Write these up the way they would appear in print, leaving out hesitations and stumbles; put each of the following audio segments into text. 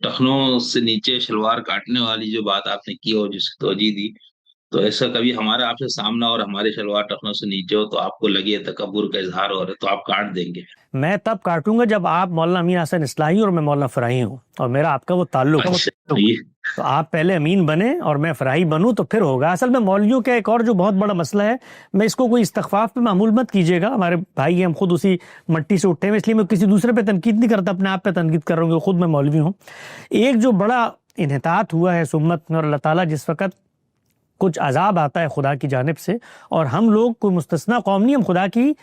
टखनों से नीचे शलवार काटने वाली जो बात आपने की और जिसकी तवजीह दी, तो ऐसा कभी हमारा आपसे सामना और हमारे शलवार टखनों से नीचे हो तो आपको लगे तकब्बुर का इजहार हो रहा है तो आप काट देंगे? मैं तब काटूंगा जब आप मौलाना अमीन हसन इस्लाही और मैं मौलाना फराही हूँ और मेरा आपका वो ताल्लुक हो। अच्छा, ये तो आप पहले अमीन बने और मैं फराही बनूं तो फिर होगा। असल में मौलवियों का एक और जो बहुत बड़ा मसला है, मैं इसको कोई इस्तख्फाफ पे मामूल मत कीजिएगा, हमारे भाई हैं, हम खुद उसी मट्टी से उठे हैं, इसलिए मैं किसी दूसरे पे तनकीद नहीं करता, अपने आप पे तनकीद कर रहा हूँ, खुद मैं मौलवी हूँ। एक जो बड़ा इन्हितात हुआ है उम्मत में, और अल्लाह ताला जिस वक़्त कुछ अजाब आता है खुदा की जानिब से, और हम लोग कोई मुस्तस्ना कौम नहीं, हम खुदा की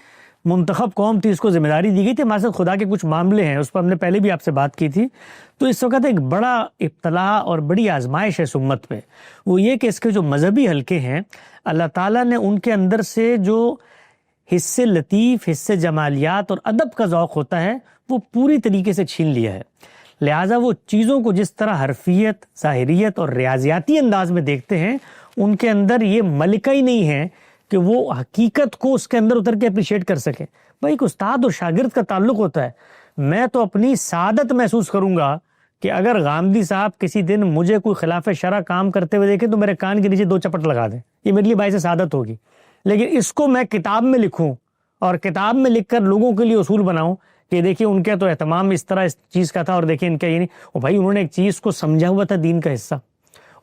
मुंतखब कौम थी, इसको जिम्मेदारी दी गई थी, हमारे साथ खुदा के कुछ मामले हैं, उस पर हमने पहले भी आपसे बात की थी। तो इस वक्त एक बड़ा इब्तला और बड़ी आजमाइश है इस उम्मत पे, वो ये कि इसके जो मजहबी हलके हैं, अल्लाह ताला ने उनके अंदर से जो हिस्से लतीफ़, हिस्से जमालियात और अदब का ज़ौक़ होता है वो पूरी तरीके से छीन लिया है। लिहाजा वो चीज़ों को जिस तरह हरफियत, ज़ाहिरियत और रियाजियाती अंदाज में देखते हैं, उनके अंदर ये मलिका ही नहीं है कि वो हकीकत को उसके अंदर उतर के अप्रिशिएट कर सके। भाई एक उस्ताद और शागिर्द का ताल्लुक होता है। मैं तो अपनी सादत महसूस करूंगा कि अगर गामदी साहब किसी दिन मुझे कोई खिलाफ शरा काम करते हुए देखें तो मेरे कान के नीचे 2 चपट लगा दें, ये मेरे लिए बाइस सादत होगी। लेकिन इसको मैं किताब में लिखूं और किताब में लिखकर लोगों के लिए उसूल बनाऊं कि देखिए उनका तो एहतमाम इस तरह इस चीज़ का था और देखिए इनका ये नहीं, और भाई उन्होंने एक चीज़ को समझा हुआ था दीन का हिस्सा,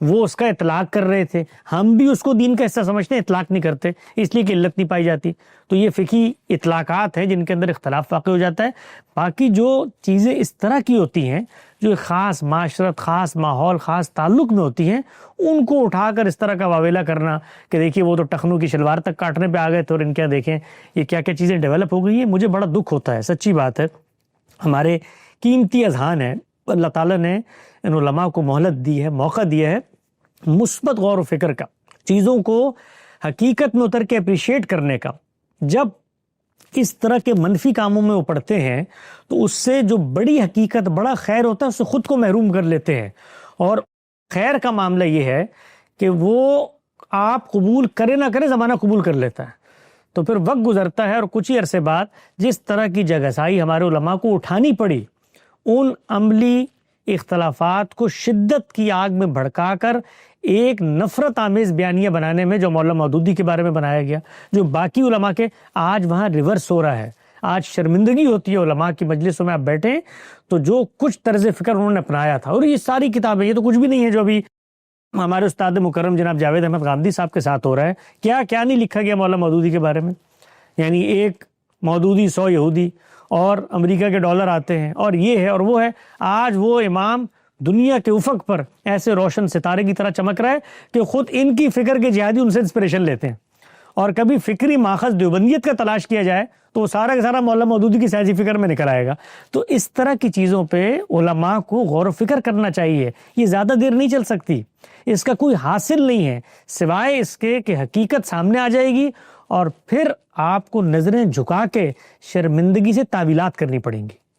वो उसका इतलाक कर रहे थे, हम भी उसको दीन का हिस्सा समझते हैं, इतलाक नहीं करते, इसलिए किल्लत नहीं पाई जाती। तो ये फ़िकी इतलाकात हैं जिनके अंदर इख्तलाफ वाक़ हो जाता है। बाकी जो चीज़ें इस तरह की होती हैं जो ख़ास माशरत, ख़ास माहौल, ख़ास ताल्लुक़ में होती हैं, उनको उठाकर इस तरह का वावेला करना कि देखिए वो तो टखनों की शलवार तक काटने पे आ गए थे और इनके देखें ये क्या क्या चीज़ें डेवलप हो गई हैं, मुझे बड़ा दुख होता है, सच्ची बात है। हमारे कीमती अज़हान है, अल्लाह ताला ने इन उलमा को मोहलत दी है, मौका दिया है मुस्बत गौर व फिक्र का, चीज़ों को हकीकत में उतर के अप्रिशिएट करने का। जब इस तरह के मनफी कामों में वो पड़ते हैं तो उससे जो बड़ी हकीकत, बड़ा खैर होता है, उससे खुद को महरूम कर लेते हैं। और खैर का मामला ये है कि वो आप कबूल करे ना करे, ज़माना कबूल कर लेता है। तो फिर वक्त गुजरता है और कुछ ही अरसे बाद जिस तरह की जगहसाई हमारे उलमा को उठानी पड़ी, उन अमली इख्तलाफात को शिद्दत की आग में भड़काकर एक नफरत आमेज बयानिया बनाने में, जो मौलाना मौदूदी के बारे में बनाया गया, जो बाकी उलमा के आज वहाँ रिवर्स हो रहा है। आज शर्मिंदगी होती है उलमा की मजलिसों में आप बैठे तो जो कुछ तर्ज फिक्र उन्होंने अपनाया था, और ये सारी किताबें, ये तो कुछ भी नहीं है जो अभी हमारे उस्ताद मुकर्रम जनाब जावेद अहमद गामदी साहब के साथ हो रहा है। क्या क्या नहीं लिखा गया मौलाना मौदूदी के बारे में, यानी एक मौदूदी 100 यहूदी और अमेरिका के डॉलर आते हैं और ये है और वो है। आज वो इमाम दुनिया के उफक पर ऐसे रोशन सितारे की तरह चमक रहा है कि खुद इनकी फिक्र के जिहादी उनसे इंस्पिरेशन लेते हैं। और कभी फिक्री माखज़ देवबंदियत का तलाश किया जाए तो सारा का सारा मौलाना मौदूदी की सियासी फिक्र में निकल आएगा। तो इस तरह की चीज़ों पे उलमा को गौर फिक्र करना चाहिए। ये ज़्यादा देर नहीं चल सकती, इसका कोई हासिल नहीं है सिवाय इसके कि हकीकत सामने आ जाएगी और फिर आपको नज़रें झुका के शर्मिंदगी से तावीलात करनी पड़ेंगी।